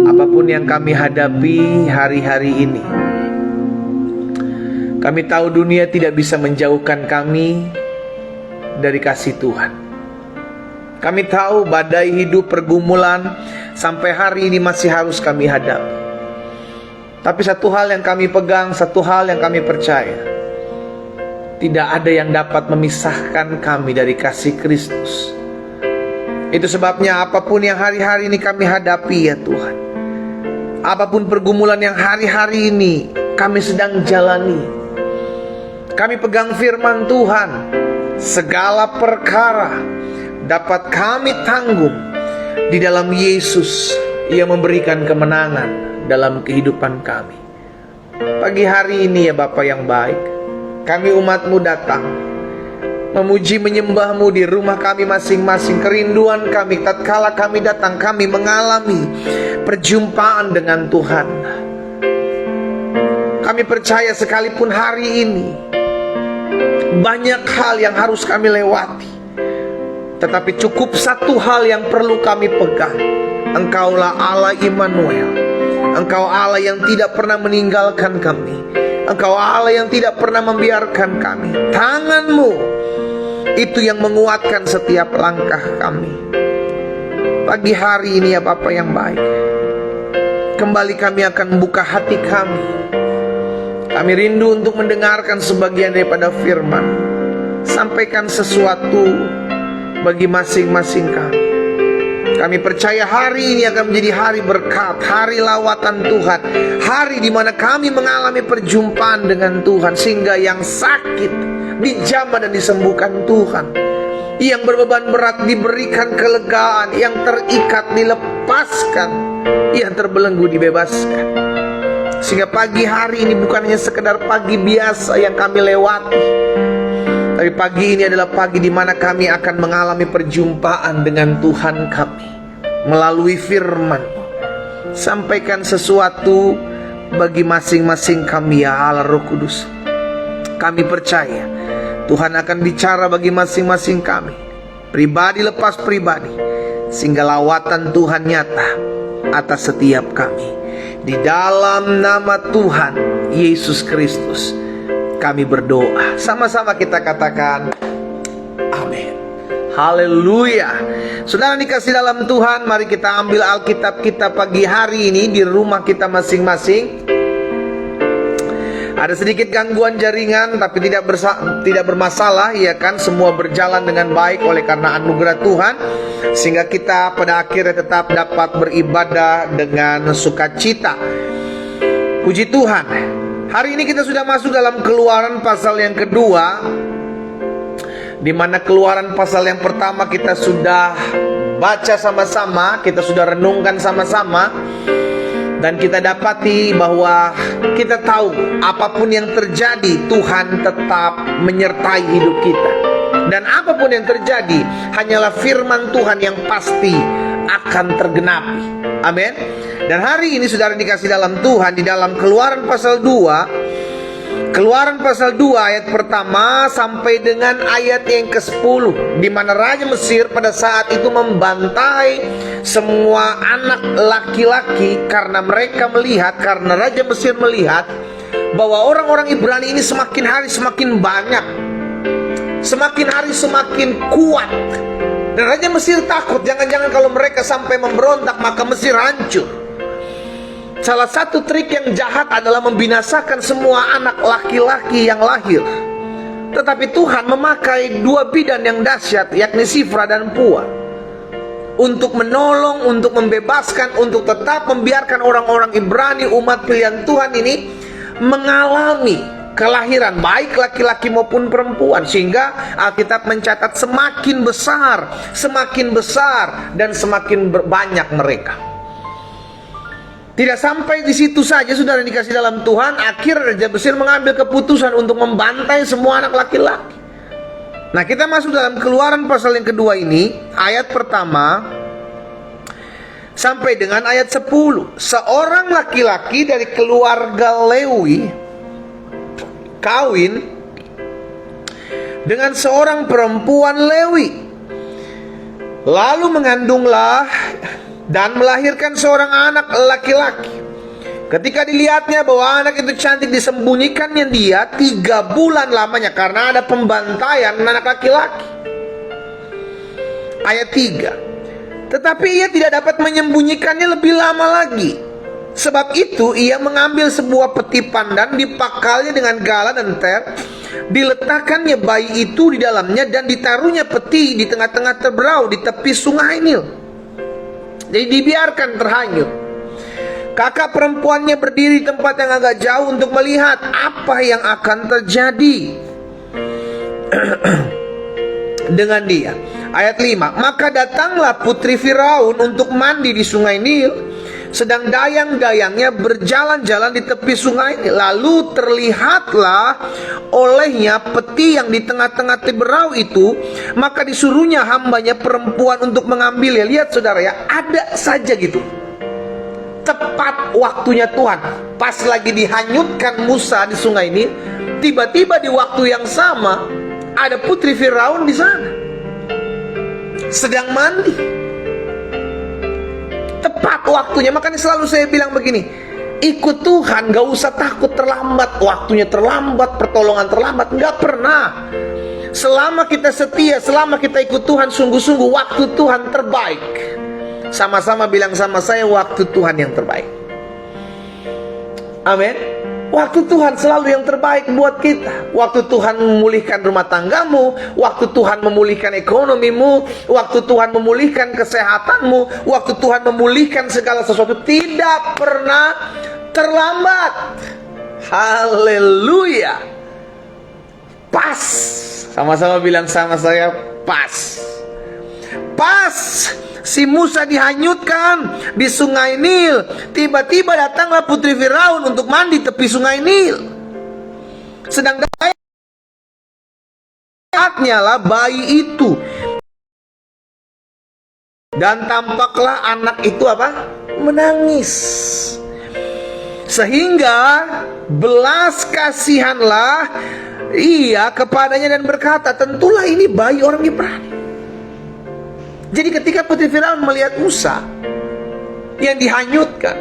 Apapun yang kami hadapi hari-hari ini, kami tahu dunia tidak bisa menjauhkan kami dari kasih Tuhan. Kami tahu badai hidup, pergumulan sampai hari ini masih harus kami hadapi. Tapi satu hal yang kami pegang, satu hal yang kami percaya, tidak ada yang dapat memisahkan kami dari kasih Kristus. Itu sebabnya apapun yang hari-hari ini kami hadapi ya Tuhan, apapun pergumulan yang hari-hari ini kami sedang jalani, kami pegang firman Tuhan, segala perkara dapat kami tanggung di dalam Yesus yang memberikan kemenangan dalam kehidupan kami. Pagi hari ini ya Bapa yang baik, kami umat-Mu datang memuji menyembah-Mu di rumah kami masing-masing. Kerinduan kami tatkala kami datang, kami mengalami perjumpaan dengan Tuhan. Kami percaya sekalipun hari ini banyak hal yang harus kami lewati, tetapi cukup satu hal yang perlu kami pegang. Engkaulah Allah Immanuel. Engkau Allah yang tidak pernah meninggalkan kami. Engkau Allah yang tidak pernah membiarkan kami. Tangan-Mu itu yang menguatkan setiap langkah kami. Pagi hari ini ya Bapa yang baik, kembali kami akan membuka hati kami. Kami rindu untuk mendengarkan sebagian daripada firman. Sampaikan sesuatu bagi masing-masing kami. Kami percaya hari ini akan menjadi hari berkat, hari lawatan Tuhan, hari di mana kami mengalami perjumpaan dengan Tuhan, sehingga yang sakit dijamah dan disembuhkan Tuhan, yang berbeban berat diberikan kelegaan, yang terikat dilepaskan, yang terbelenggu dibebaskan. Sehingga pagi hari ini bukan hanya sekedar pagi biasa yang kami lewati, tapi pagi ini adalah pagi di mana kami akan mengalami perjumpaan dengan Tuhan kami melalui firman. Sampaikan sesuatu bagi masing-masing kami ya Allah Roh Kudus. Kami percaya Tuhan akan bicara bagi masing-masing kami, pribadi lepas pribadi, sehingga lawatan Tuhan nyata atas setiap kami. Di dalam nama Tuhan Yesus Kristus kami berdoa. Sama-sama kita katakan amin. Haleluya. Saudara dikasih dalam Tuhan, mari kita ambil Alkitab kita pagi hari ini di rumah kita masing-masing. Ada sedikit gangguan jaringan, tapi tidak bermasalah, ya kan? Semua berjalan dengan baik oleh karena anugerah Tuhan, sehingga kita pada akhirnya tetap dapat beribadah dengan sukacita. Puji Tuhan. Hari ini kita sudah masuk dalam Keluaran pasal yang kedua, di mana Keluaran pasal yang pertama kita sudah baca sama-sama, kita sudah renungkan sama-sama. Dan kita dapati bahwa kita tahu apapun yang terjadi, Tuhan tetap menyertai hidup kita. Dan apapun yang terjadi, hanyalah firman Tuhan yang pasti akan tergenapi. Amin. Dan hari ini saudara dikasih dalam Tuhan, di dalam Keluaran pasal 2, Keluaran pasal 2 ayat pertama sampai dengan ayat yang ke-10, di mana Raja Mesir pada saat itu membantai semua anak laki-laki karena mereka melihat, karena Raja Mesir melihat bahwa orang-orang Ibrani ini semakin hari semakin banyak, semakin hari semakin kuat. Dan Raja Mesir takut, jangan-jangan kalau mereka sampai memberontak maka Mesir hancur. Salah satu trik yang jahat adalah membinasakan semua anak laki-laki yang lahir. Tetapi Tuhan memakai dua bidan yang dahsyat, yakni Sifra dan Pua, untuk menolong, untuk membebaskan, untuk tetap membiarkan orang-orang Ibrani, umat pilihan Tuhan ini, mengalami kelahiran baik laki-laki maupun perempuan. Sehingga Alkitab mencatat semakin besar dan semakin banyak mereka. Tidak sampai di situ saja saudara dikasih dalam Tuhan, akhirnya Raja Mesir mengambil keputusan untuk membantai semua anak laki-laki. Nah, kita masuk dalam Keluaran pasal yang kedua ini, ayat pertama sampai dengan ayat 10. Seorang laki-laki dari keluarga Lewi kawin dengan seorang perempuan Lewi, lalu mengandunglah dan melahirkan seorang anak laki-laki. Ketika dilihatnya bahwa anak itu cantik, disembunyikannya dia 3 bulan lamanya karena ada pembantaian anak laki-laki. Ayat 3. Tetapi ia tidak dapat menyembunyikannya lebih lama lagi. Sebab itu ia mengambil sebuah peti pandan, dipakalnya dengan gala dan ter, diletakkannya bayi itu di dalamnya, dan ditaruhnya peti di tengah-tengah terberau di tepi sungai Nil. Jadi dibiarkan terhanyut. Kakak perempuannya berdiri di tempat yang agak jauh untuk melihat apa yang akan terjadi dengan dia. Ayat 5. Maka datanglah putri Firaun untuk mandi di sungai Nil, sedang dayang-dayangnya berjalan-jalan di tepi sungai. Lalu terlihatlah olehnya peti yang di tengah-tengah terberau itu. Maka disuruhnya hambanya perempuan untuk mengambilnya. Lihat saudara ya, ada saja gitu, tepat waktunya Tuhan. Pas lagi dihanyutkan Musa di sungai ini, tiba-tiba di waktu yang sama ada putri Firaun di sana, sedang mandi. Tepat waktunya. Makanya selalu saya bilang begini, ikut Tuhan gak usah takut terlambat. Waktunya terlambat, pertolongan terlambat, gak pernah. Selama kita setia, selama kita ikut Tuhan sungguh-sungguh, waktu Tuhan terbaik. Sama-sama bilang sama saya, waktu Tuhan yang terbaik. Amin. Waktu Tuhan selalu yang terbaik buat kita. Waktu Tuhan memulihkan rumah tanggamu, waktu Tuhan memulihkan ekonomimu, waktu Tuhan memulihkan kesehatanmu, waktu Tuhan memulihkan segala sesuatu, tidak pernah terlambat. Haleluya. Pas. Sama-sama bilang sama saya, pas. Pas si Musa dihanyutkan di sungai Nil, tiba-tiba datanglah putri Firaun untuk mandi tepi sungai Nil. Sedang dilihatnya lah bayi itu, dan tampaklah anak itu apa? Menangis. Sehingga belas kasihanlah ia kepadanya dan berkata, tentulah ini bayi orang Ibrani. Jadi ketika putri Firaun melihat Musa yang dihanyutkan,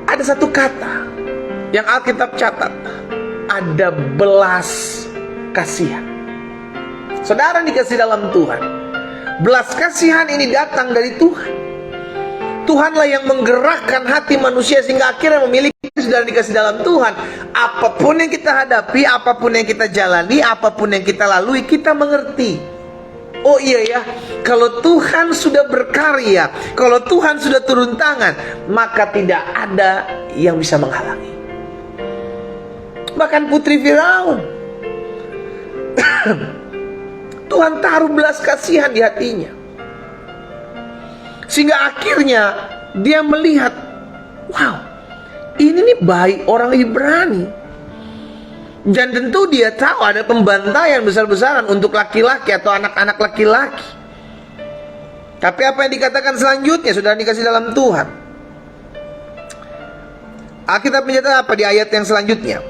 ada satu kata yang Alkitab catat, ada belas kasihan. Saudara dikasih dalam Tuhan, belas kasihan ini datang dari Tuhan. Tuhanlah yang menggerakkan hati manusia sehingga akhirnya memiliki saudara dikasih dalam Tuhan. Apapun yang kita hadapi, apapun yang kita jalani, apapun yang kita lalui, kita mengerti. Oh iya ya, kalau Tuhan sudah berkarya, kalau Tuhan sudah turun tangan, maka tidak ada yang bisa menghalangi. Bahkan putri Firaun, Tuhan taruh belas kasihan di hatinya, sehingga akhirnya dia melihat, wow, ini nih bayi orang Ibrani. Dan tentu dia tahu ada pembantaian besar-besaran untuk laki-laki atau anak-anak laki-laki. Tapi apa yang dikatakan selanjutnya sudah dikasih dalam Tuhan. Alkitab menyatakan apa di ayat yang selanjutnya?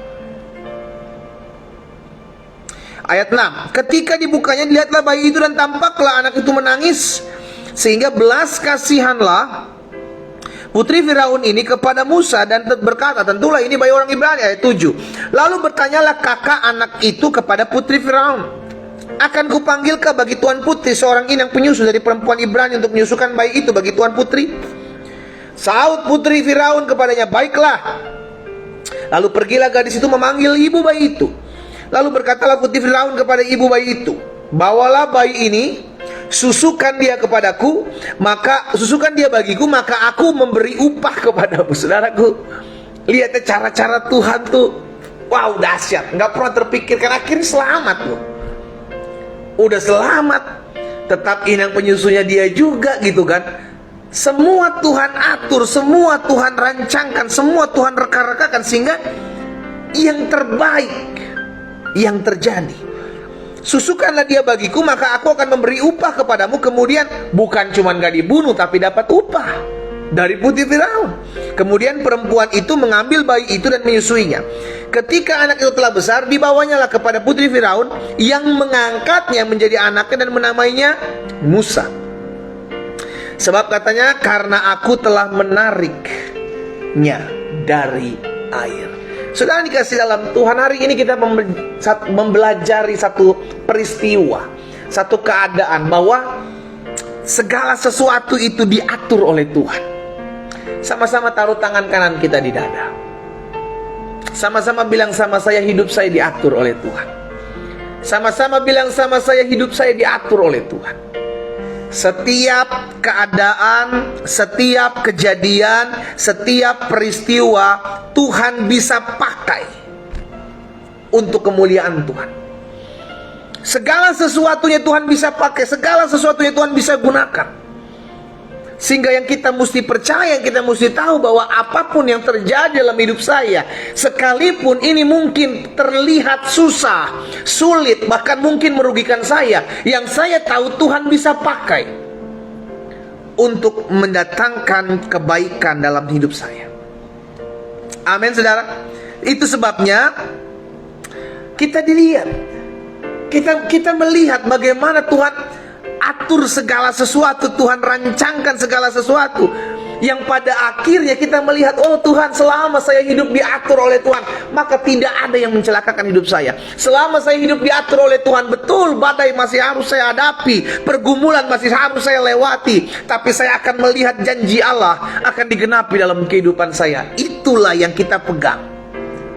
Ayat 6. Ketika dibukanya dilihatlah bayi itu dan tampaklah anak itu menangis, sehingga belas kasihanlah putri Firaun ini kepada Musa dan berkata, tentulah ini bayi orang Ibrani. Ayat 7. Lalu bertanyalah kakak anak itu kepada putri Firaun, akan kupanggilkah bagi tuan putri seorang inang penyusu dari perempuan Ibrani untuk menyusukan bayi itu bagi tuan putri? Saut putri Firaun kepadanya, baiklah. Lalu pergilah gadis itu memanggil ibu bayi itu. Lalu berkatalah putri Firaun kepada ibu bayi itu, bawalah bayi ini, susukan dia kepadaku, maka susukan dia bagiku, maka aku memberi upah kepadamu. Saudaraku, lihat cara-cara Tuhan tuh, wow, dahsyat, nggak pernah terpikirkan. Akhirnya selamat loh, udah selamat, tetap inang penyusunya dia juga gitu kan. Semua Tuhan atur, semua Tuhan rancangkan, semua Tuhan reka-rekakan sehingga yang terbaik yang terjadi. Susukanlah dia bagiku, maka aku akan memberi upah kepadamu. Kemudian bukan cuma gak dibunuh, tapi dapat upah dari putri Firaun. Kemudian perempuan itu mengambil bayi itu dan menyusuinya. Ketika anak itu telah besar, dibawanya lah kepada putri Firaun, yang mengangkatnya menjadi anaknya dan menamainya Musa. Sebab katanya, karena aku telah menariknya dari air. Saudara dikasih dalam Tuhan, hari ini kita mempelajari satu peristiwa, satu keadaan bahwa segala sesuatu itu diatur oleh Tuhan. Sama-sama taruh tangan kanan kita di dada. Sama-sama bilang sama saya, hidup saya diatur oleh Tuhan. Sama-sama bilang sama saya, hidup saya diatur oleh Tuhan. Setiap keadaan, setiap kejadian, setiap peristiwa Tuhan bisa pakai untuk kemuliaan Tuhan. Segala sesuatunya Tuhan bisa pakai, segala sesuatunya Tuhan bisa gunakan. Sehingga yang kita mesti percaya, yang kita mesti tahu bahwa apapun yang terjadi dalam hidup saya, sekalipun ini mungkin terlihat susah, sulit, bahkan mungkin merugikan saya, yang saya tahu Tuhan bisa pakai untuk mendatangkan kebaikan dalam hidup saya. Amin, saudara. Itu sebabnya kita dilihat, kita melihat bagaimana Tuhan atur segala sesuatu, Tuhan rancangkan segala sesuatu, yang pada akhirnya kita melihat, oh Tuhan, selama saya hidup diatur oleh Tuhan, maka tidak ada yang mencelakakan hidup saya. Selama saya hidup diatur oleh Tuhan, betul badai masih harus saya hadapi, pergumulan masih harus saya lewati, tapi saya akan melihat janji Allah akan digenapi dalam kehidupan saya. Itulah yang kita pegang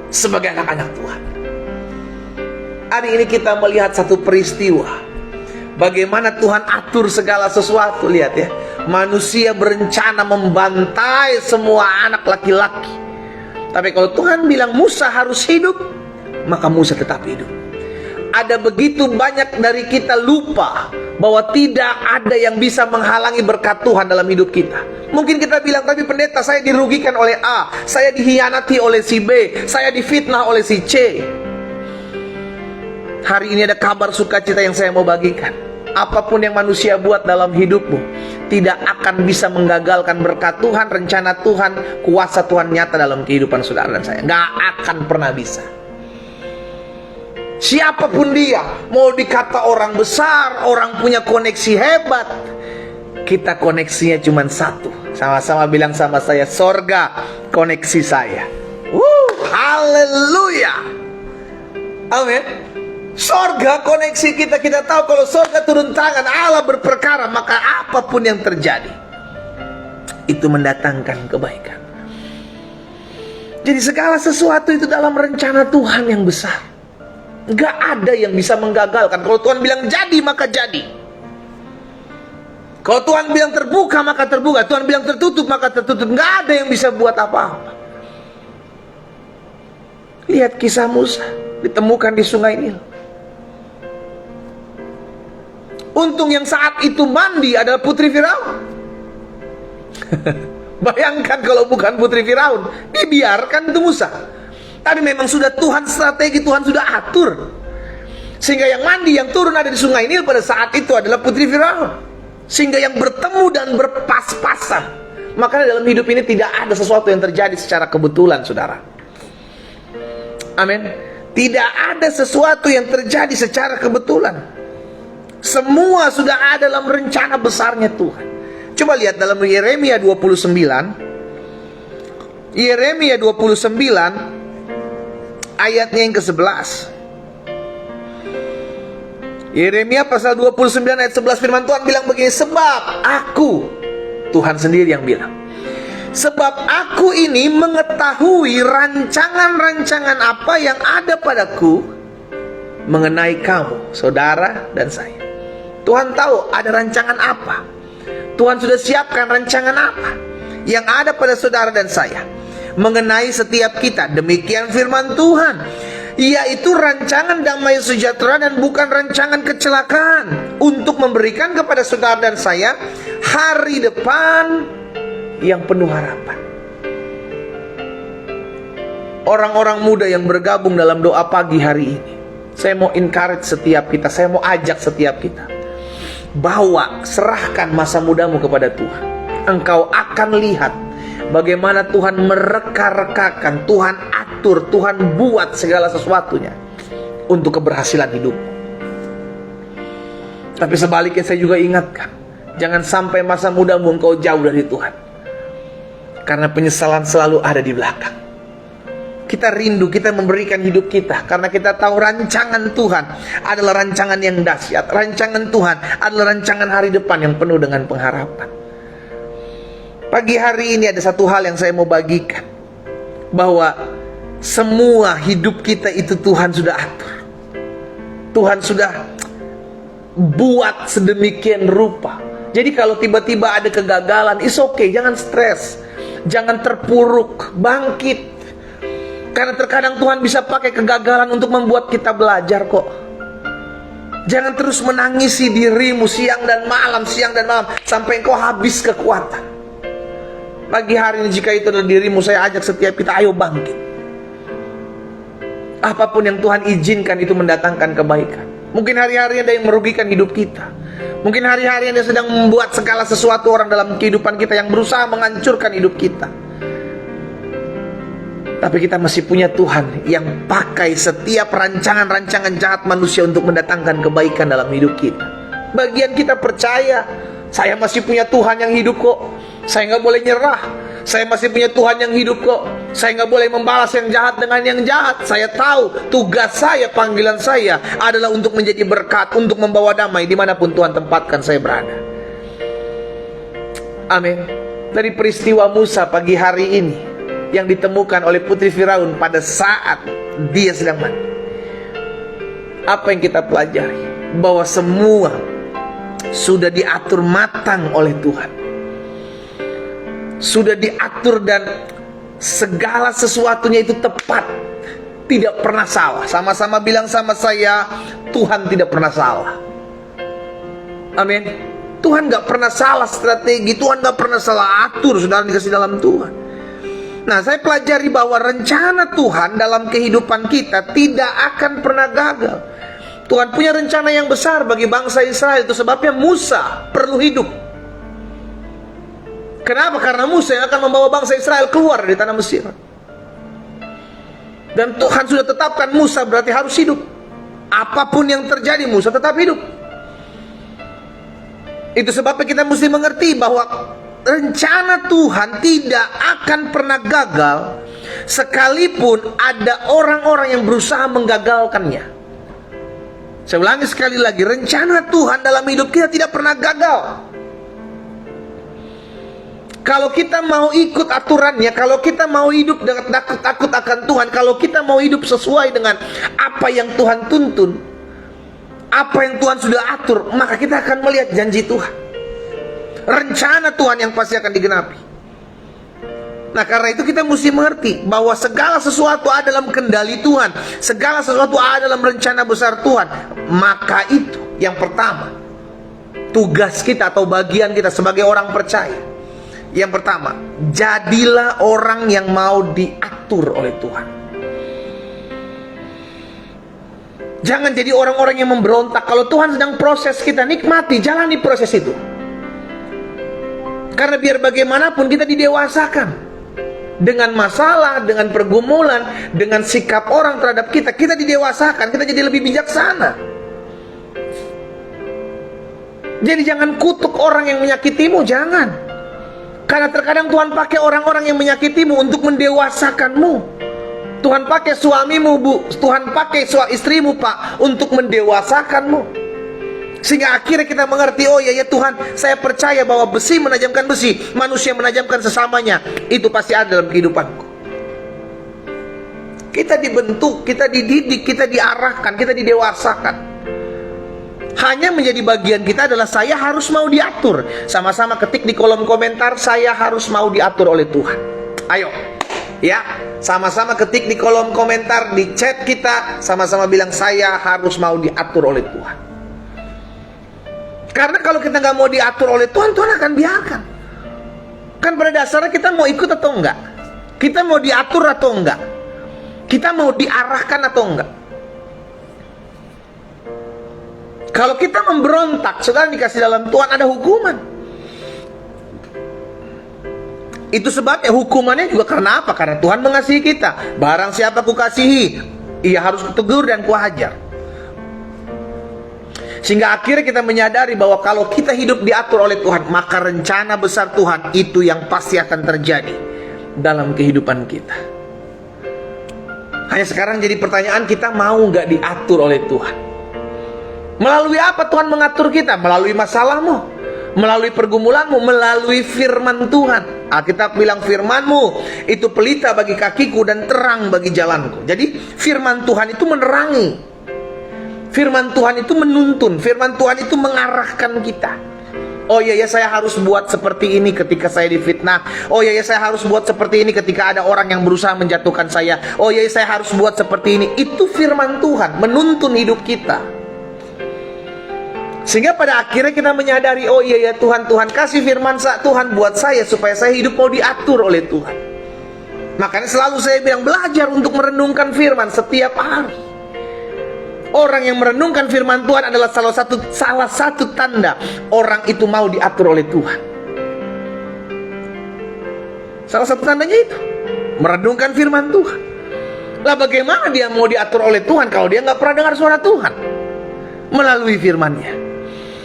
sebagai anak-anak Tuhan. Hari ini kita melihat satu peristiwa, bagaimana Tuhan atur segala sesuatu. Lihat ya, manusia berencana membantai semua anak laki-laki, tapi kalau Tuhan bilang Musa harus hidup, maka Musa tetap hidup. Ada begitu banyak dari kita lupa bahwa tidak ada yang bisa menghalangi berkat Tuhan dalam hidup kita. Mungkin kita bilang, tapi pendeta, saya dirugikan oleh A, saya dihianati oleh si B, saya difitnah oleh si C. Hari ini ada kabar sukacita yang saya mau bagikan. Apapun yang manusia buat dalam hidupmu tidak akan bisa menggagalkan berkat Tuhan, rencana Tuhan, kuasa Tuhan nyata dalam kehidupan saudara dan saya. Gak akan pernah bisa. Siapapun dia, mau dikata orang besar, orang punya koneksi hebat, kita koneksinya cuma satu. Sama-sama bilang sama saya, sorga koneksi saya. Haleluya. Amin. Sorga koneksi kita. Kita tahu kalau sorga turun tangan, Allah berperkara, maka apapun yang terjadi itu mendatangkan kebaikan. Jadi segala sesuatu itu dalam rencana Tuhan yang besar. Gak ada yang bisa menggagalkan. Kalau Tuhan bilang jadi, maka jadi. Kalau Tuhan bilang terbuka, maka terbuka. Tuhan bilang tertutup, maka tertutup. Gak ada yang bisa buat apa-apa. Lihat kisah Musa ditemukan di Sungai Nil. Untung yang saat itu mandi adalah putri Firaun. Bayangkan kalau bukan putri Firaun, dibiarkan itu Musa. Tapi memang sudah Tuhan strategi, Tuhan sudah atur, sehingga yang mandi, yang turun ada di Sungai Nil pada saat itu adalah putri Firaun. Sehingga yang bertemu dan berpas-pasan. Makanya dalam hidup ini tidak ada sesuatu yang terjadi secara kebetulan, saudara. Amin. Tidak ada sesuatu yang terjadi secara kebetulan. Semua sudah ada dalam rencana besarnya Tuhan. Coba lihat dalam Yeremia 29. Yeremia 29 ayatnya yang ke-11. Yeremia pasal 29 ayat 11, firman Tuhan bilang begini, sebab aku, Tuhan sendiri yang bilang, sebab aku ini mengetahui rancangan-rancangan apa yang ada padaku mengenai kamu, saudara dan saya. Tuhan tahu ada rancangan apa. Tuhan sudah siapkan rancangan apa yang ada pada saudara dan saya mengenai setiap kita. Demikian firman Tuhan, yaitu rancangan damai sejahtera dan bukan rancangan kecelakaan, untuk memberikan kepada saudara dan saya hari depan yang penuh harapan. Orang-orang muda yang bergabung dalam doa pagi hari ini, saya mau encourage setiap kita, saya mau ajak setiap kita, bawa, serahkan masa mudamu kepada Tuhan. Engkau akan lihat bagaimana Tuhan mereka-rekakan, Tuhan atur, Tuhan buat segala sesuatunya untuk keberhasilan hidupmu. Tapi sebaliknya saya juga ingatkan, Jangan sampai masa mudamu engkau jauh dari Tuhan, karena penyesalan selalu ada di belakang. Kita rindu, kita memberikan hidup kita karena kita tahu rancangan Tuhan adalah rancangan yang dahsyat. Rancangan Tuhan adalah rancangan hari depan yang penuh dengan pengharapan. Pagi hari ini ada satu hal yang saya mau bagikan, bahwa semua hidup kita itu Tuhan sudah atur. Tuhan sudah buat sedemikian rupa. Jadi kalau tiba-tiba ada kegagalan, it's okay, jangan stres, jangan terpuruk, bangkit. Karena terkadang Tuhan bisa pakai kegagalan untuk membuat kita belajar kok. Jangan terus menangisi dirimu siang dan malam sampai engkau habis kekuatan. Pagi hari ini jika itu adalah dirimu, saya ajak setiap kita, ayo bangkit. Apapun yang Tuhan izinkan itu mendatangkan kebaikan. Mungkin hari-hari ada yang merugikan hidup kita. Mungkin hari-hari Anda sedang membuat segala sesuatu orang dalam kehidupan kita yang berusaha menghancurkan hidup kita. Tapi kita masih punya Tuhan yang pakai setiap rancangan-rancangan jahat manusia untuk mendatangkan kebaikan dalam hidup kita. Bagian kita percaya, saya masih punya Tuhan yang hidup kok. Saya nggak boleh nyerah. Saya masih punya Tuhan yang hidup kok. Saya nggak boleh membalas yang jahat dengan yang jahat. Saya tahu tugas saya, panggilan saya adalah untuk menjadi berkat, untuk membawa damai dimanapun Tuhan tempatkan saya berada. Amin. Dari peristiwa Musa pagi hari ini yang ditemukan oleh putri Firaun pada saat dia sedang mandi, apa yang kita pelajari? Bahwa semua sudah diatur matang oleh Tuhan, sudah diatur, dan segala sesuatunya itu tepat, tidak pernah salah. Sama-sama bilang sama saya, Tuhan tidak pernah salah. Amin. Tuhan gak pernah salah strategi, Tuhan gak pernah salah atur, saudara dikasih dalam Tuhan. Nah, saya pelajari bahwa rencana Tuhan dalam kehidupan kita tidak akan pernah gagal. Tuhan punya rencana yang besar bagi bangsa Israel. Itu sebabnya Musa perlu hidup. Kenapa? Karena Musa yang akan membawa bangsa Israel keluar dari tanah Mesir. Dan Tuhan sudah tetapkan Musa berarti harus hidup. Apapun yang terjadi, Musa tetap hidup. Itu sebabnya kita mesti mengerti bahwa rencana Tuhan tidak akan pernah gagal, sekalipun ada orang-orang yang berusaha menggagalkannya. Saya ulangi sekali lagi, rencana Tuhan dalam hidup kita tidak pernah gagal. Kalau kita mau ikut aturannya, kalau kita mau hidup dengan takut akan Tuhan, kalau kita mau hidup sesuai dengan apa yang Tuhan tuntun, apa yang Tuhan sudah atur, maka kita akan melihat janji Tuhan, rencana Tuhan yang pasti akan digenapi. Nah, karena itu kita mesti mengerti bahwa segala sesuatu ada dalam kendali Tuhan, segala sesuatu ada dalam rencana besar Tuhan. Maka itu yang pertama, tugas kita atau bagian kita sebagai orang percaya. Yang pertama, jadilah orang yang mau diatur oleh Tuhan. Jangan jadi orang-orang yang memberontak. Kalau Tuhan sedang proses kita, nikmati, jalani proses itu. Karena biar bagaimanapun kita didewasakan. Dengan masalah, dengan pergumulan, dengan sikap orang terhadap kita, kita didewasakan, kita jadi lebih bijaksana. Jadi jangan kutuk orang yang menyakitimu, jangan. Karena terkadang Tuhan pakai orang-orang yang menyakitimu untuk mendewasakanmu. Tuhan pakai suamimu, Bu, Tuhan pakai istrimu, Pak, untuk mendewasakanmu. Sehingga akhirnya kita mengerti, oh ya Tuhan, saya percaya bahwa besi menajamkan besi, manusia menajamkan sesamanya. Itu pasti ada dalam kehidupanku. Kita dibentuk, kita dididik, kita diarahkan, kita didewasakan. Hanya menjadi bagian kita adalah saya harus mau diatur. Sama-sama ketik di kolom komentar, saya harus mau diatur oleh Tuhan. Ayo, ya, sama-sama ketik di kolom komentar, di chat kita, sama-sama bilang saya harus mau diatur oleh Tuhan. Karena kalau kita nggak mau diatur oleh Tuhan, Tuhan akan biarkan. Kan pada dasarnya kita mau ikut atau enggak? Kita mau diatur atau enggak? Kita mau diarahkan atau enggak? Kalau kita memberontak, saudara dikasih dalam Tuhan ada hukuman. Itu sebabnya hukumannya juga karena apa? Karena Tuhan mengasihi kita. Barang siapa kukasihi, ia harus kutegur dan kuhajar. Sehingga akhirnya kita menyadari bahwa kalau kita hidup diatur oleh Tuhan, maka rencana besar Tuhan itu yang pasti akan terjadi dalam kehidupan kita. Hanya sekarang jadi pertanyaan, kita mau nggak diatur oleh Tuhan? Melalui apa Tuhan mengatur kita? Melalui masalahmu, melalui pergumulanmu, melalui firman Tuhan. Alkitab bilang firman-Mu itu pelita bagi kakiku dan terang bagi jalanku. Jadi firman Tuhan itu menerangi, firman Tuhan itu menuntun, firman Tuhan itu mengarahkan kita. Oh iya ya, saya harus buat seperti ini ketika saya difitnah. Oh iya ya, saya harus buat seperti ini ketika ada orang yang berusaha menjatuhkan saya. Oh iya ya, saya harus buat seperti ini. Itu firman Tuhan menuntun hidup kita. Sehingga pada akhirnya kita menyadari, oh iya ya Tuhan, Tuhan kasih firman Tuhan buat saya supaya saya hidup mau diatur oleh Tuhan. Makanya selalu saya bilang, belajar untuk merenungkan firman setiap hari. Orang yang merenungkan firman Tuhan adalah salah satu tanda orang itu mau diatur oleh Tuhan. Salah satu tandanya itu merenungkan firman Tuhan. Lah bagaimana dia mau diatur oleh Tuhan kalau dia nggak pernah dengar suara Tuhan melalui firman-Nya?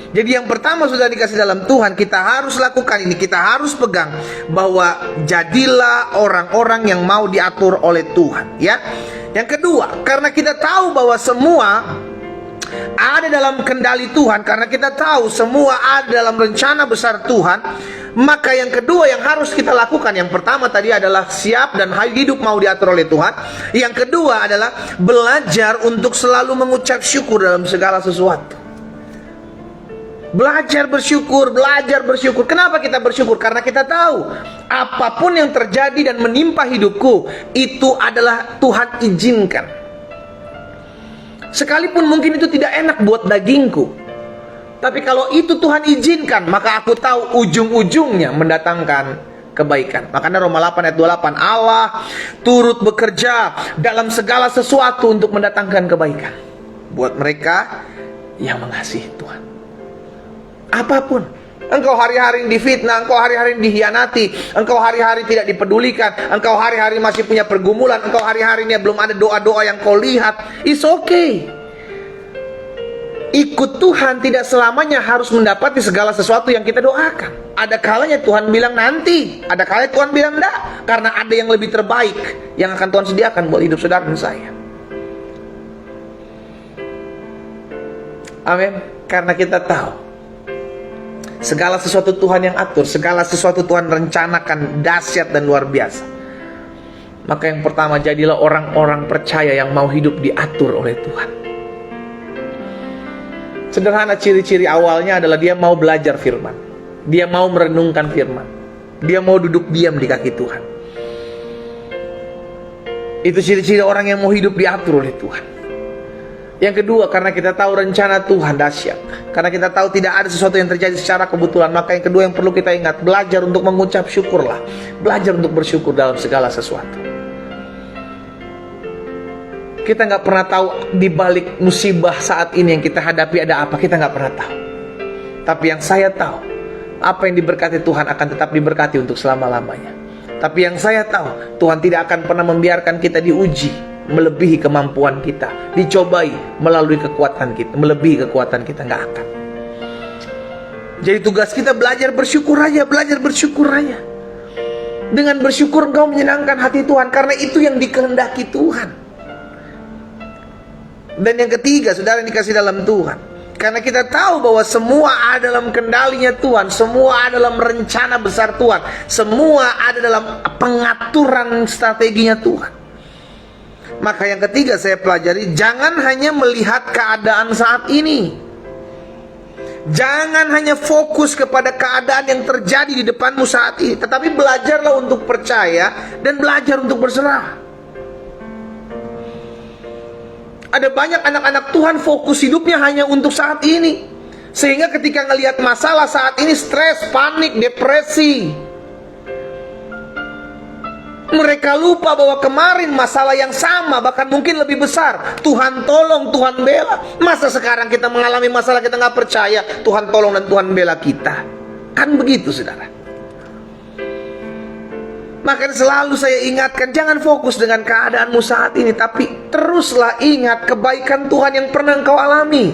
Jadi yang pertama sudah dikasih dalam Tuhan, kita harus lakukan ini, kita harus pegang bahwa jadilah orang-orang yang mau diatur oleh Tuhan, ya. Yang kedua, karena kita tahu bahwa semua ada dalam kendali Tuhan, karena kita tahu semua ada dalam rencana besar Tuhan, maka yang kedua yang harus kita lakukan, yang pertama tadi adalah siap dan hidup mau diatur oleh Tuhan. Yang kedua adalah belajar untuk selalu mengucap syukur dalam segala sesuatu. Belajar bersyukur, belajar bersyukur. Kenapa kita bersyukur? Karena kita tahu apapun yang terjadi dan menimpa hidupku, itu adalah Tuhan izinkan. Sekalipun mungkin itu tidak enak buat dagingku, tapi kalau itu Tuhan izinkan, maka aku tahu ujung-ujungnya mendatangkan kebaikan. Makanya Roma 8 ayat 28, Allah turut bekerja dalam segala sesuatu untuk mendatangkan kebaikan buat mereka yang mengasihi Tuhan. Apapun, engkau hari-hari difitnah, engkau hari-hari dihianati, engkau hari-hari tidak dipedulikan, engkau hari-hari masih punya pergumulan, engkau hari-hari ini belum ada doa-doa yang kau lihat, it's okay. Ikut Tuhan tidak selamanya harus mendapati segala sesuatu yang kita doakan. Ada kalanya Tuhan bilang nanti, ada kalanya Tuhan bilang enggak, karena ada yang lebih terbaik yang akan Tuhan sediakan buat hidup saudara dan saya. Amin. Karena kita tahu segala sesuatu Tuhan yang atur, segala sesuatu Tuhan rencanakan dahsyat dan luar biasa. Maka yang pertama, jadilah orang-orang percaya yang mau hidup diatur oleh Tuhan. Sederhana, ciri-ciri awalnya adalah dia mau belajar firman, dia mau merenungkan firman, dia mau duduk diam di kaki Tuhan. Itu ciri-ciri orang yang mau hidup diatur oleh Tuhan. Yang kedua, karena kita tahu rencana Tuhan dahsyat, karena kita tahu tidak ada sesuatu yang terjadi secara kebetulan, maka yang kedua yang perlu kita ingat, belajar untuk mengucap syukurlah, belajar untuk bersyukur dalam segala sesuatu. Kita nggak pernah tahu di balik musibah saat ini yang kita hadapi ada apa, kita nggak pernah tahu. Tapi yang saya tahu, apa yang diberkati Tuhan akan tetap diberkati untuk selama-lamanya. Tapi yang saya tahu, Tuhan tidak akan pernah membiarkan kita diuji melebihi kemampuan kita, dicobai melalui kekuatan kita, melebihi kekuatan kita, nggak akan. Jadi tugas kita belajar bersyukur aja, belajar bersyukur aja. Dengan bersyukur engkau menyenangkan hati Tuhan, karena itu yang dikehendaki Tuhan. Dan yang ketiga, saudara yang dikasih dalam Tuhan, karena kita tahu bahwa semua ada dalam kendalinya Tuhan, semua ada dalam rencana besar Tuhan, semua ada dalam pengaturan strateginya Tuhan. Maka yang ketiga saya pelajari, jangan hanya melihat keadaan saat ini. Jangan hanya fokus kepada keadaan yang terjadi di depanmu saat ini, tetapi belajarlah untuk percaya dan belajar untuk berserah. Ada banyak anak-anak Tuhan fokus hidupnya hanya untuk saat ini, sehingga ketika ngelihat masalah saat ini stres, panik, depresi. Mereka lupa bahwa kemarin masalah yang sama, bahkan mungkin lebih besar, Tuhan tolong, Tuhan bela. Masa sekarang kita mengalami masalah kita nggak percaya Tuhan tolong dan Tuhan bela kita? Kan begitu saudara. Maka selalu saya ingatkan, jangan fokus dengan keadaanmu saat ini, tapi teruslah ingat kebaikan Tuhan yang pernah engkau alami.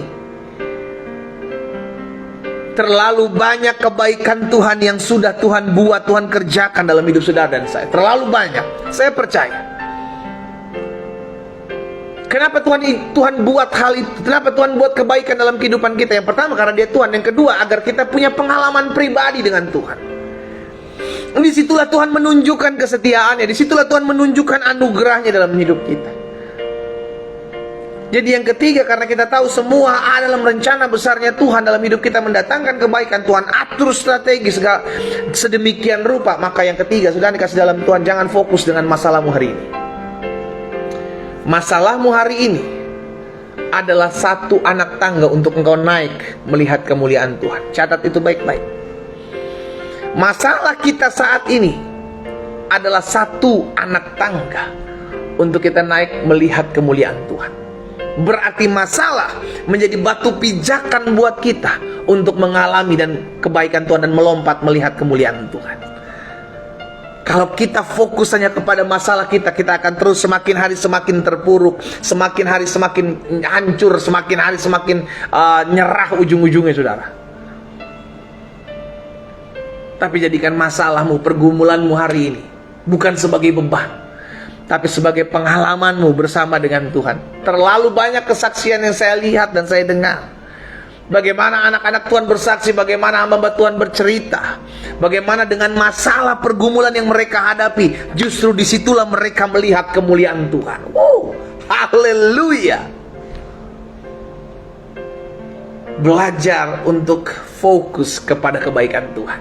Terlalu banyak kebaikan Tuhan yang sudah Tuhan buat, Tuhan kerjakan dalam hidup saudara dan saya. Terlalu banyak. Saya percaya. Kenapa Tuhan buat hal itu? Kenapa Tuhan buat kebaikan dalam kehidupan kita? Yang pertama karena Dia Tuhan. Yang kedua agar kita punya pengalaman pribadi dengan Tuhan. Disitulah Tuhan menunjukkan kesetiaannya. Disitulah Tuhan menunjukkan anugerahnya dalam hidup kita. Jadi yang ketiga, karena kita tahu semua ada dalam rencana besarnya Tuhan dalam hidup kita mendatangkan kebaikan, Tuhan atur strategi segala sedemikian rupa. Maka yang ketiga, sudah dikasih dalam Tuhan, jangan fokus dengan masalahmu hari ini. Masalahmu hari ini adalah satu anak tangga untuk engkau naik melihat kemuliaan Tuhan. Catat itu baik-baik. Masalah kita saat ini adalah satu anak tangga untuk kita naik melihat kemuliaan Tuhan. Berarti masalah menjadi batu pijakan buat kita untuk mengalami dan kebaikan Tuhan dan melompat melihat kemuliaan Tuhan. Kalau kita fokus hanya kepada masalah kita akan terus semakin hari semakin terpuruk, semakin hari semakin hancur, semakin hari semakin nyerah ujung-ujungnya, saudara. Tapi jadikan masalahmu, pergumulanmu hari ini bukan sebagai beban, tapi sebagai pengalamanmu bersama dengan Tuhan. Terlalu banyak kesaksian yang saya lihat dan saya dengar. Bagaimana anak-anak Tuhan bersaksi, bagaimana hamba Tuhan bercerita, bagaimana dengan masalah pergumulan yang mereka hadapi, justru disitulah mereka melihat kemuliaan Tuhan. Wow, haleluya. Belajar untuk fokus kepada kebaikan Tuhan.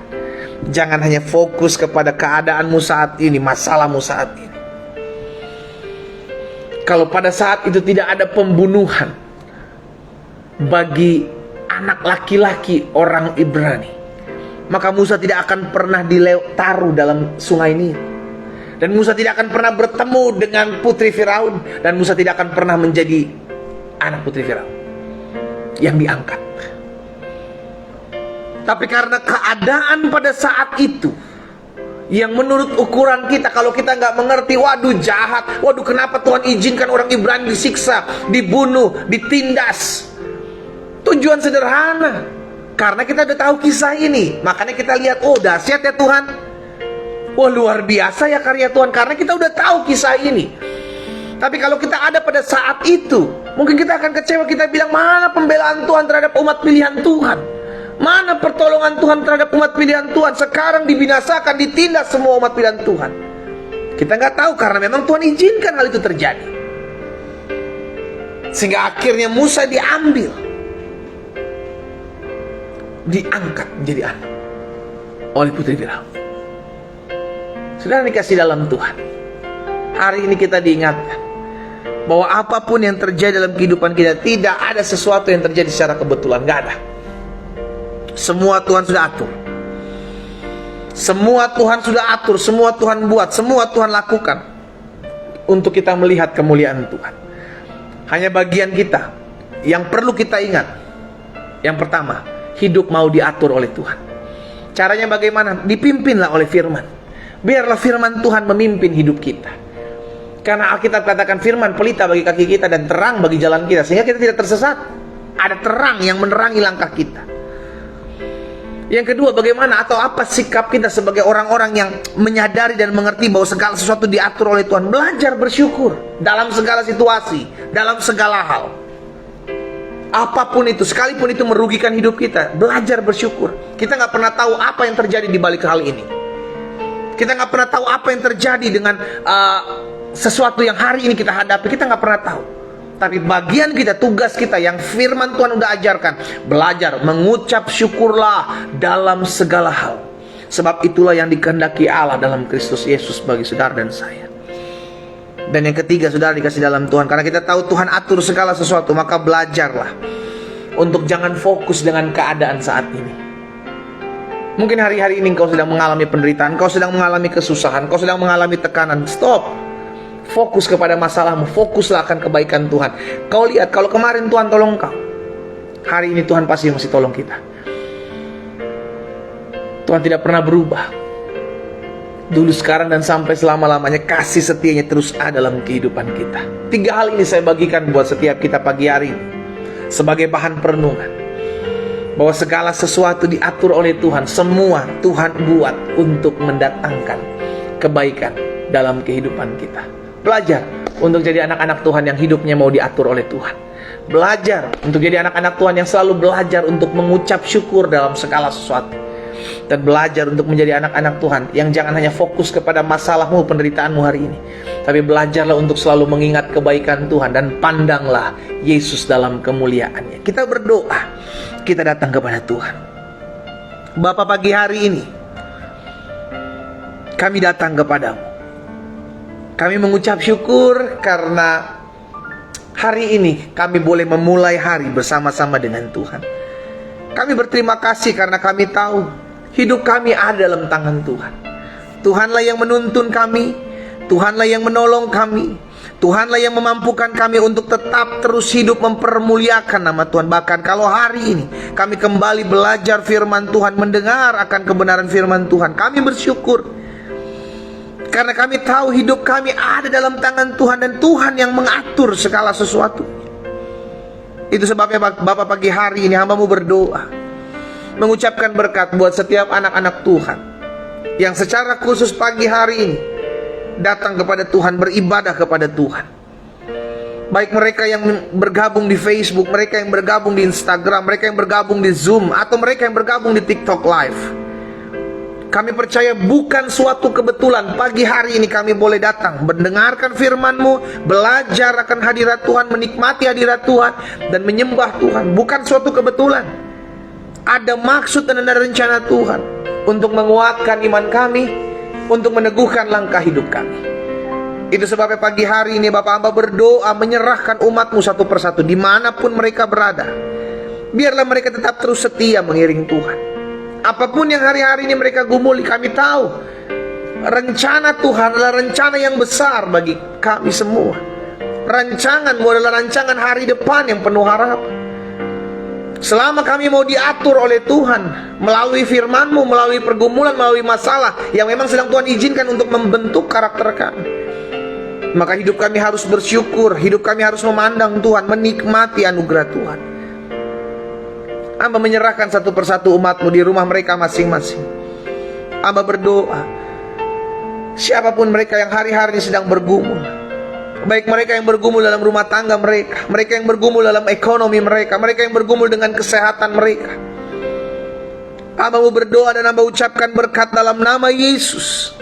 Jangan hanya fokus kepada keadaanmu saat ini, masalahmu saat ini. Kalau pada saat itu tidak ada pembunuhan bagi anak laki-laki orang Ibrani, maka Musa tidak akan pernah ditaruh dalam sungai Nil. Dan Musa tidak akan pernah bertemu dengan putri Firaun. Dan Musa tidak akan pernah menjadi anak putri Firaun yang diangkat. Tapi karena keadaan pada saat itu yang menurut ukuran kita, kalau kita nggak mengerti, waduh jahat, waduh kenapa Tuhan izinkan orang Ibrani disiksa, dibunuh, ditindas. Tujuan sederhana, karena kita udah tahu kisah ini, makanya kita lihat, oh dahsyat ya Tuhan, wah luar biasa ya karya Tuhan, karena kita udah tahu kisah ini. Tapi kalau kita ada pada saat itu, mungkin kita akan kecewa, kita bilang, mana pembelaan Tuhan terhadap umat pilihan Tuhan? Mana pertolongan Tuhan terhadap umat pilihan Tuhan? Sekarang dibinasakan, ditindas semua umat pilihan Tuhan. Kita nggak tahu karena memang Tuhan izinkan hal itu terjadi. Sehingga akhirnya Musa diambil, diangkat menjadi anak oleh putri Firaun. Sudah dikasih dalam Tuhan. Hari ini kita diingatkan bahwa apapun yang terjadi dalam kehidupan kita, tidak ada sesuatu yang terjadi secara kebetulan, nggak ada. Semua Tuhan sudah atur. Semua Tuhan sudah atur, semua Tuhan buat, semua Tuhan lakukan untuk kita melihat kemuliaan Tuhan. Hanya bagian kita yang perlu kita ingat. Yang pertama, hidup mau diatur oleh Tuhan. Caranya bagaimana? Dipimpinlah oleh firman. Biarlah firman Tuhan memimpin hidup kita. Karena Alkitab katakan firman pelita bagi kaki kita dan terang bagi jalan kita, sehingga kita tidak tersesat. Ada terang yang menerangi langkah kita. Yang kedua, bagaimana atau apa sikap kita sebagai orang-orang yang menyadari dan mengerti bahwa segala sesuatu diatur oleh Tuhan. Belajar bersyukur dalam segala situasi, dalam segala hal. Apapun itu, sekalipun itu merugikan hidup kita, belajar bersyukur. Kita nggak pernah tahu apa yang terjadi di balik hal ini. Kita nggak pernah tahu apa yang terjadi dengan sesuatu yang hari ini kita hadapi. Kita nggak pernah tahu. Tapi bagian kita, tugas kita yang firman Tuhan udah ajarkan, belajar mengucap syukurlah dalam segala hal. Sebab itulah yang dikehendaki Allah dalam Kristus Yesus bagi saudara dan saya. Dan yang ketiga, saudara dikasih dalam Tuhan, karena kita tahu Tuhan atur segala sesuatu, maka belajarlah untuk jangan fokus dengan keadaan saat ini. Mungkin hari-hari ini kau sedang mengalami penderitaan, kau sedang mengalami kesusahan, kau sedang mengalami tekanan. Stop. Fokus kepada masalahmu, fokuslah akan kebaikan Tuhan. Kau lihat, kalau kemarin Tuhan tolong kau, hari ini Tuhan pasti masih tolong kita. Tuhan tidak pernah berubah. Dulu, sekarang, dan sampai selama-lamanya kasih setianya terus ada dalam kehidupan kita. 3 hal ini saya bagikan buat setiap kita pagi hari ini sebagai bahan perenungan. bahwa segala sesuatu diatur oleh Tuhan. Semua Tuhan buat untuk mendatangkan kebaikan dalam kehidupan kita. Belajar untuk jadi anak-anak Tuhan yang hidupnya mau diatur oleh Tuhan. Belajar untuk jadi anak-anak Tuhan yang selalu belajar untuk mengucap syukur dalam segala sesuatu. Dan belajar untuk menjadi anak-anak Tuhan yang jangan hanya fokus kepada masalahmu, penderitaanmu hari ini, tapi belajarlah untuk selalu mengingat kebaikan Tuhan. Dan pandanglah Yesus dalam kemuliaannya. Kita berdoa, kita datang kepada Tuhan. Bapa, pagi hari ini kami datang kepadamu. Kami mengucap syukur karena hari ini kami boleh memulai hari bersama-sama dengan Tuhan. Kami berterima kasih karena kami tahu hidup kami ada dalam tangan Tuhan. Tuhanlah yang menuntun kami, Tuhanlah yang menolong kami, Tuhanlah yang memampukan kami untuk tetap terus hidup mempermuliakan nama Tuhan. Bahkan kalau hari ini kami kembali belajar firman Tuhan, mendengar akan kebenaran firman Tuhan, kami bersyukur karena kami tahu hidup kami ada dalam tangan Tuhan, dan Tuhan yang mengatur segala sesuatu. Itu sebabnya Bapak, pagi hari ini hamba-Mu berdoa, mengucapkan berkat buat setiap anak-anak Tuhan yang secara khusus pagi hari ini datang kepada Tuhan, beribadah kepada Tuhan. Baik mereka yang bergabung di Facebook, mereka yang bergabung di Instagram, mereka yang bergabung di Zoom, atau mereka yang bergabung di TikTok Live. Kami percaya bukan suatu kebetulan pagi hari ini kami boleh datang mendengarkan firman-Mu, belajar akan hadirat Tuhan, menikmati hadirat Tuhan, dan menyembah Tuhan. Bukan suatu kebetulan. Ada maksud dan ada rencana Tuhan untuk menguatkan iman kami, untuk meneguhkan langkah hidup kami. Itu sebabnya pagi hari ini Bapak hamba berdoa menyerahkan umat-Mu satu persatu dimanapun mereka berada. Biarlah mereka tetap terus setia mengiring Tuhan. Apapun yang hari-hari ini mereka gumuli, kami tahu rencana Tuhan adalah rencana yang besar bagi kami semua. Rancangan-Mu adalah rancangan hari depan yang penuh harapan. Selama kami mau diatur oleh Tuhan melalui firman-Mu, melalui pergumulan, melalui masalah yang memang sedang Tuhan izinkan untuk membentuk karakter kami, maka hidup kami harus bersyukur, hidup kami harus memandang Tuhan, menikmati anugerah Tuhan. Hamba menyerahkan satu persatu umat-Mu di rumah mereka masing-masing. Hamba berdoa, siapapun mereka yang hari-hari sedang bergumul, baik mereka yang bergumul dalam rumah tangga mereka, mereka yang bergumul dalam ekonomi mereka, mereka yang bergumul dengan kesehatan mereka, hamba-Mu berdoa dan hamba ucapkan berkat dalam nama Yesus.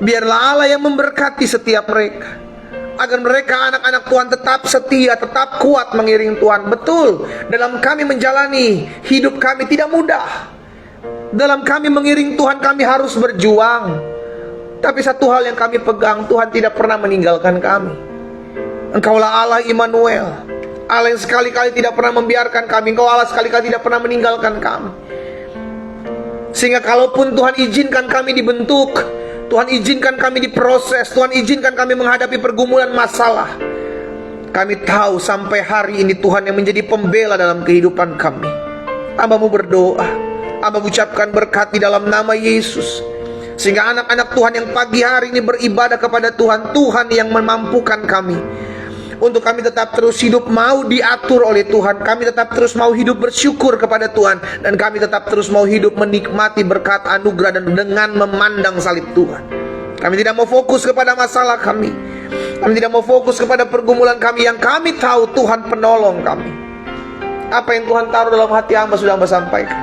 Biarlah Allah yang memberkati setiap mereka, agar mereka anak-anak Tuhan tetap setia, tetap kuat mengiring Tuhan. Betul, dalam kami menjalani hidup kami tidak mudah. Dalam kami mengiring Tuhan kami harus berjuang. Tapi satu hal yang kami pegang, Tuhan tidak pernah meninggalkan kami. Engkaulah Allah Immanuel, Allah yang sekali-kali tidak pernah membiarkan kami. Engkau Allah sekali-kali tidak pernah meninggalkan kami. Sehingga kalaupun Tuhan izinkan kami dibentuk, Tuhan izinkan kami diproses, Tuhan izinkan kami menghadapi pergumulan masalah, kami tahu sampai hari ini Tuhan yang menjadi pembela dalam kehidupan kami. Hamba-Mu berdoa, hamba ucapkan berkat di dalam nama Yesus, sehingga anak-anak Tuhan yang pagi hari ini beribadah kepada Tuhan, Tuhan yang memampukan kami untuk kami tetap terus hidup mau diatur oleh Tuhan. Kami tetap terus mau hidup bersyukur kepada Tuhan, dan kami tetap terus mau hidup menikmati berkat anugerah dan dengan memandang salib Tuhan. Kami tidak mau fokus kepada masalah kami, kami tidak mau fokus kepada pergumulan kami, yang kami tahu Tuhan penolong kami. Apa yang Tuhan taruh dalam hati hamba sudah hamba sampaikan.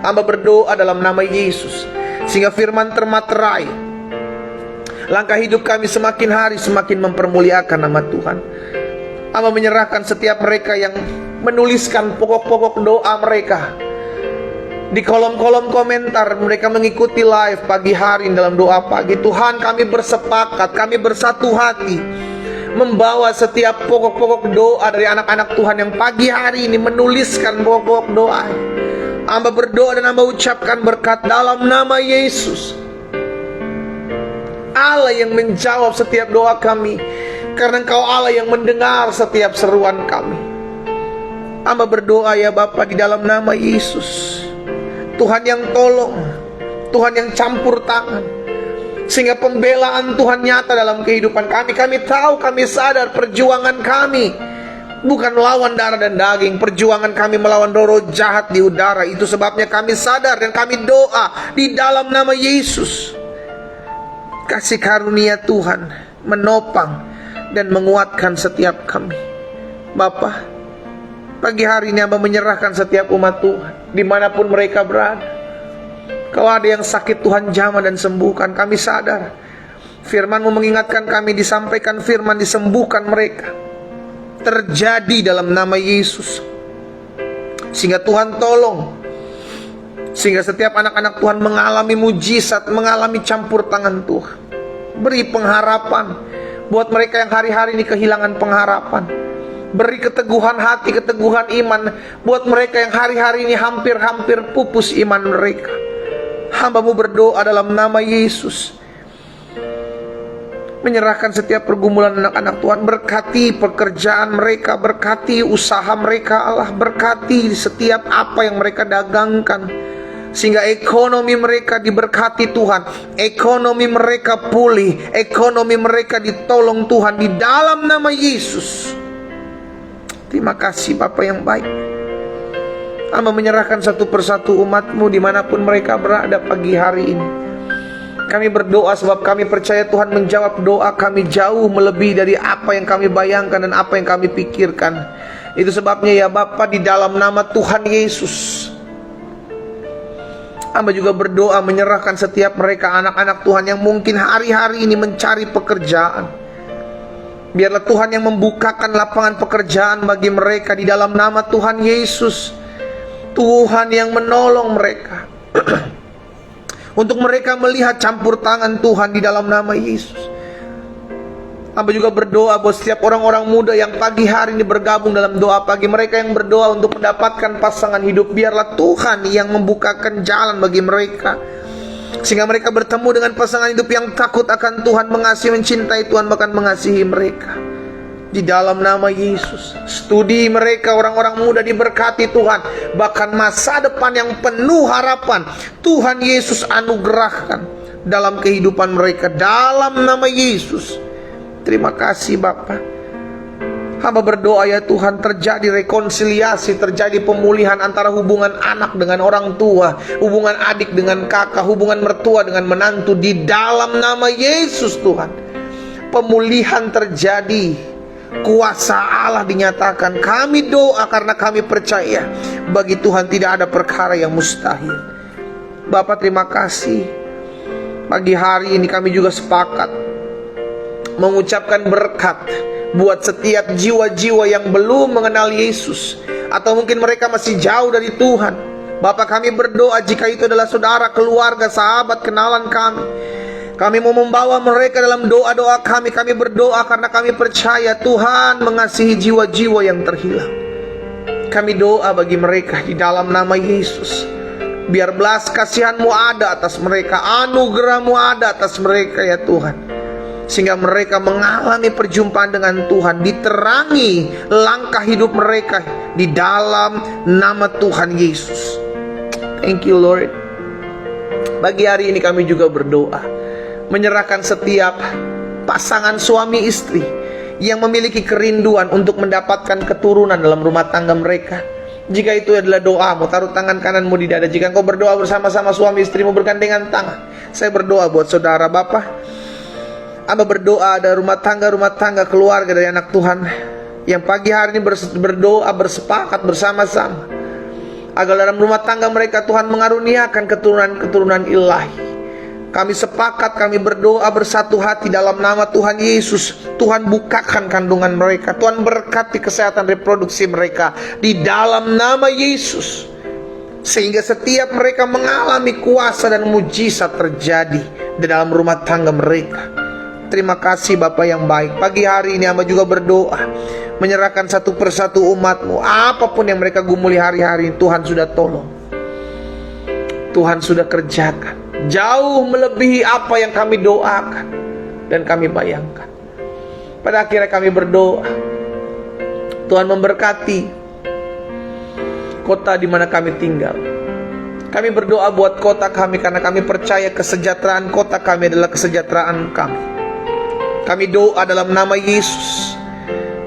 Hamba berdoa dalam nama Yesus, sehingga firman termaterai, langkah hidup kami semakin hari semakin mempermuliakan nama Tuhan. Hamba menyerahkan setiap mereka yang menuliskan pokok-pokok doa mereka di kolom-kolom komentar. Mereka mengikuti live pagi hari dalam doa pagi. Tuhan, kami bersepakat, kami bersatu hati membawa setiap pokok-pokok doa dari anak-anak Tuhan yang pagi hari ini menuliskan pokok-pokok doa. Hamba berdoa dan hamba ucapkan berkat dalam nama Yesus. Allah yang menjawab setiap doa kami, karena Engkau Allah yang mendengar setiap seruan kami. Hamba berdoa ya Bapa di dalam nama Yesus, Tuhan yang tolong, Tuhan yang campur tangan, sehingga pembelaan Tuhan nyata dalam kehidupan kami. Kami tahu, kami sadar perjuangan kami bukan melawan darah dan daging. Perjuangan kami melawan roh jahat di udara. Itu sebabnya kami sadar dan kami doa di dalam nama Yesus. Kasih karunia Tuhan menopang dan menguatkan setiap kami. Bapa, pagi hari ini Hamba menyerahkan setiap umat Tuhan dimanapun mereka berada. Kalau ada yang sakit, Tuhan jamah dan sembuhkan. Kami sadar firman-Mu mengingatkan kami, disampaikan firman, disembuhkan mereka. Terjadi dalam nama Yesus. Sehingga Tuhan tolong, sehingga setiap anak-anak Tuhan mengalami mujizat, mengalami campur tangan Tuhan. Beri pengharapan buat mereka yang hari-hari ini kehilangan pengharapan. Beri keteguhan hati, keteguhan iman buat mereka yang hari-hari ini hampir-hampir pupus iman mereka. Hamba-Mu berdoa dalam nama Yesus, menyerahkan setiap pergumulan anak-anak Tuhan. Berkati pekerjaan mereka, berkati usaha mereka Allah, berkati setiap apa yang mereka dagangkan, sehingga ekonomi mereka diberkati Tuhan, ekonomi mereka pulih, ekonomi mereka ditolong Tuhan di dalam nama Yesus. Terima kasih Bapa yang baik. Hamba menyerahkan satu persatu umat-Mu dimanapun mereka berada pagi hari ini. Kami berdoa sebab kami percaya Tuhan menjawab doa kami jauh melebihi dari apa yang kami bayangkan dan apa yang kami pikirkan. Itu sebabnya ya Bapa, di dalam nama Tuhan Yesus, Hamba juga berdoa menyerahkan setiap mereka anak-anak Tuhan yang mungkin hari-hari ini mencari pekerjaan. Biarlah Tuhan yang membukakan lapangan pekerjaan bagi mereka di dalam nama Tuhan Yesus. Tuhan yang menolong mereka untuk mereka melihat campur tangan Tuhan di dalam nama Yesus. Hamba juga berdoa buat setiap orang-orang muda yang pagi hari ini bergabung dalam doa pagi. Mereka yang berdoa untuk mendapatkan pasangan hidup, biarlah Tuhan yang membukakan jalan bagi mereka, sehingga mereka bertemu dengan pasangan hidup yang takut akan Tuhan, mengasihi, mencintai Tuhan, bahkan mengasihi mereka di dalam nama Yesus. Studi mereka, orang-orang muda diberkati Tuhan, bahkan masa depan yang penuh harapan Tuhan Yesus anugerahkan dalam kehidupan mereka dalam nama Yesus. Terima kasih Bapa. Hamba berdoa ya Tuhan, terjadi rekonsiliasi, terjadi pemulihan antara hubungan anak dengan orang tua, hubungan adik dengan kakak, hubungan mertua dengan menantu di dalam nama Yesus Tuhan. Pemulihan terjadi, kuasa Allah dinyatakan. Kami doa karena kami percaya bagi Tuhan tidak ada perkara yang mustahil. Bapak terima kasih. Pagi hari ini kami juga sepakat mengucapkan berkat buat setiap jiwa-jiwa yang belum mengenal Yesus, atau mungkin mereka masih jauh dari Tuhan. Bapak kami berdoa jika itu adalah saudara, keluarga, sahabat, kenalan kami mau membawa mereka dalam doa-doa kami. Kami berdoa karena kami percaya Tuhan mengasihi jiwa-jiwa yang terhilang. Kami doa bagi mereka di dalam nama Yesus. Biar belas kasihan-Mu ada atas mereka, anugerah-Mu ada atas mereka ya Tuhan, sehingga mereka mengalami perjumpaan dengan Tuhan, diterangi langkah hidup mereka di dalam nama Tuhan Yesus. Thank you Lord. Pagi hari ini kami juga berdoa menyerahkan setiap pasangan suami istri yang memiliki kerinduan untuk mendapatkan keturunan dalam rumah tangga mereka. Jika itu adalah doamu, taruh tangan kananmu di dada. Jika engkau berdoa bersama-sama suami istrimu bergandengan tangan, saya berdoa buat saudara. Bapak, Hamba berdoa ada rumah tangga, keluarga dari anak Tuhan yang pagi hari ini berdoa bersepakat bersama-sama agar dalam rumah tangga mereka Tuhan mengaruniakan keturunan-keturunan ilahi. Kami sepakat, kami berdoa bersatu hati dalam nama Tuhan Yesus. Tuhan bukakan kandungan mereka, Tuhan berkati kesehatan reproduksi mereka di dalam nama Yesus, sehingga setiap mereka mengalami kuasa dan mujizat terjadi di dalam rumah tangga mereka. Terima kasih Bapak yang baik. Pagi hari ini hamba juga berdoa menyerahkan satu persatu umat-Mu. Apapun yang mereka gumuli hari-hari ini, Tuhan sudah tolong, Tuhan sudah kerjakan jauh melebihi apa yang kami doakan dan kami bayangkan. Pada akhirnya kami berdoa Tuhan memberkati kota di mana kami tinggal. Kami berdoa buat kota kami karena kami percaya kesejahteraan kota kami adalah kesejahteraan kami. Kami doa dalam nama Yesus,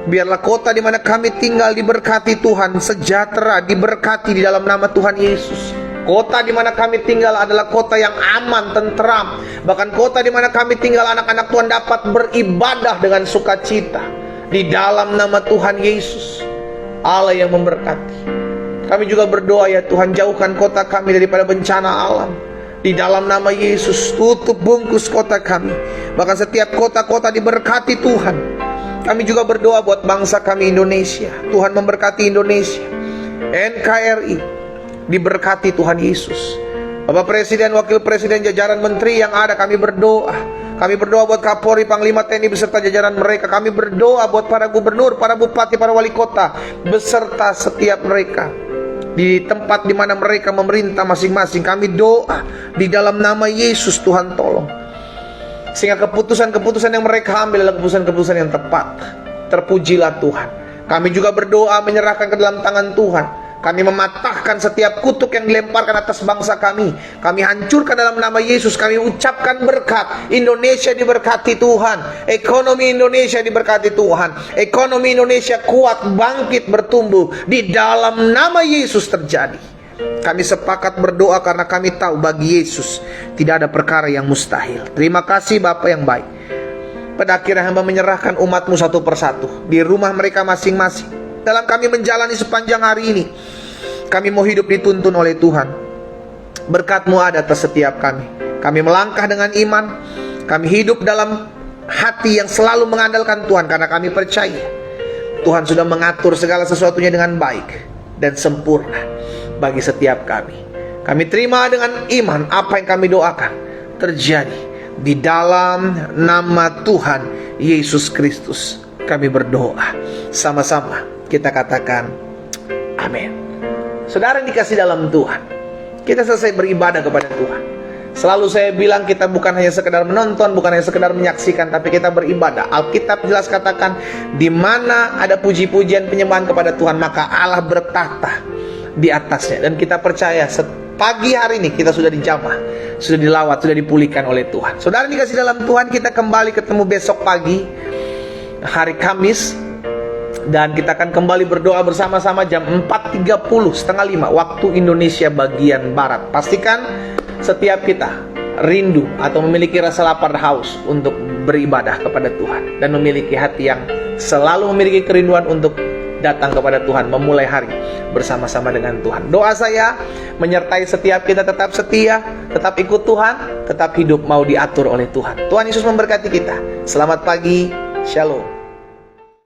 Biarlah kota di mana kami tinggal diberkati Tuhan, sejahtera, diberkati di dalam nama Tuhan Yesus. Kota di mana kami tinggal adalah kota yang aman, tentram. Bahkan kota di mana kami tinggal, anak-anak Tuhan dapat beribadah dengan sukacita di dalam nama Tuhan Yesus, Allah yang memberkati. Kami juga berdoa ya Tuhan, jauhkan kota kami daripada bencana alam. Di dalam nama Yesus, tutup bungkus kota kami. Bahkan setiap kota-kota diberkati Tuhan. Kami juga berdoa buat bangsa kami Indonesia. Tuhan memberkati Indonesia, NKRI diberkati Tuhan Yesus. Bapak Presiden, Wakil Presiden, jajaran menteri yang ada, kami berdoa. Kami berdoa buat Kapolri, Panglima TNI beserta jajaran mereka. Kami berdoa buat para gubernur, para bupati, para wali kota beserta setiap mereka di tempat di mana mereka memerintah masing-masing. Kami doa di dalam nama Yesus, Tuhan tolong, sehingga keputusan-keputusan yang mereka ambil adalah keputusan-keputusan yang tepat. Terpujilah Tuhan. Kami juga berdoa menyerahkan ke dalam tangan Tuhan. Kami mematahkan setiap kutuk yang dilemparkan atas bangsa kami. Kami hancurkan dalam nama Yesus. Kami ucapkan berkat. Indonesia diberkati Tuhan. Ekonomi Indonesia diberkati Tuhan. Ekonomi Indonesia kuat, bangkit, bertumbuh. Di dalam nama Yesus terjadi. Kami sepakat berdoa karena kami tahu bagi Yesus tidak ada perkara yang mustahil. Terima kasih Bapa yang baik. Pada akhirnya hamba menyerahkan umatmu satu persatu di rumah mereka masing-masing. Dalam kami menjalani sepanjang hari ini, kami mau hidup dituntun oleh Tuhan. Berkat-Mu ada atas setiap kami. Kami melangkah dengan iman. Kami hidup dalam hati yang selalu mengandalkan Tuhan, karena kami percaya Tuhan sudah mengatur segala sesuatunya dengan baik dan sempurna bagi setiap kami. Kami terima dengan iman apa yang kami doakan terjadi di dalam nama Tuhan Yesus Kristus. Kami berdoa sama-sama. Kita katakan amin. Saudara yang dikasih dalam Tuhan, kita selesai beribadah kepada Tuhan. Selalu saya bilang, kita bukan hanya sekedar menonton, bukan hanya sekedar menyaksikan, tapi kita beribadah. Alkitab jelas katakan, di mana ada puji-pujian penyembahan kepada Tuhan, maka Allah bertata di atasnya. Dan kita percaya pagi hari ini kita sudah dijamah, sudah dilawat, sudah dipulihkan oleh Tuhan. Saudara yang dikasih dalam Tuhan, kita kembali ketemu besok pagi, hari Kamis. Dan kita akan kembali berdoa bersama-sama jam 4.30, setengah 5 waktu Indonesia bagian Barat. Pastikan setiap kita rindu atau memiliki rasa lapar haus untuk beribadah kepada Tuhan, dan memiliki hati yang selalu memiliki kerinduan untuk datang kepada Tuhan, memulai hari bersama-sama dengan Tuhan. Doa saya menyertai setiap kita, tetap setia, tetap ikut Tuhan, tetap hidup mau diatur oleh Tuhan. Tuhan Yesus memberkati kita. Selamat pagi, Shalom.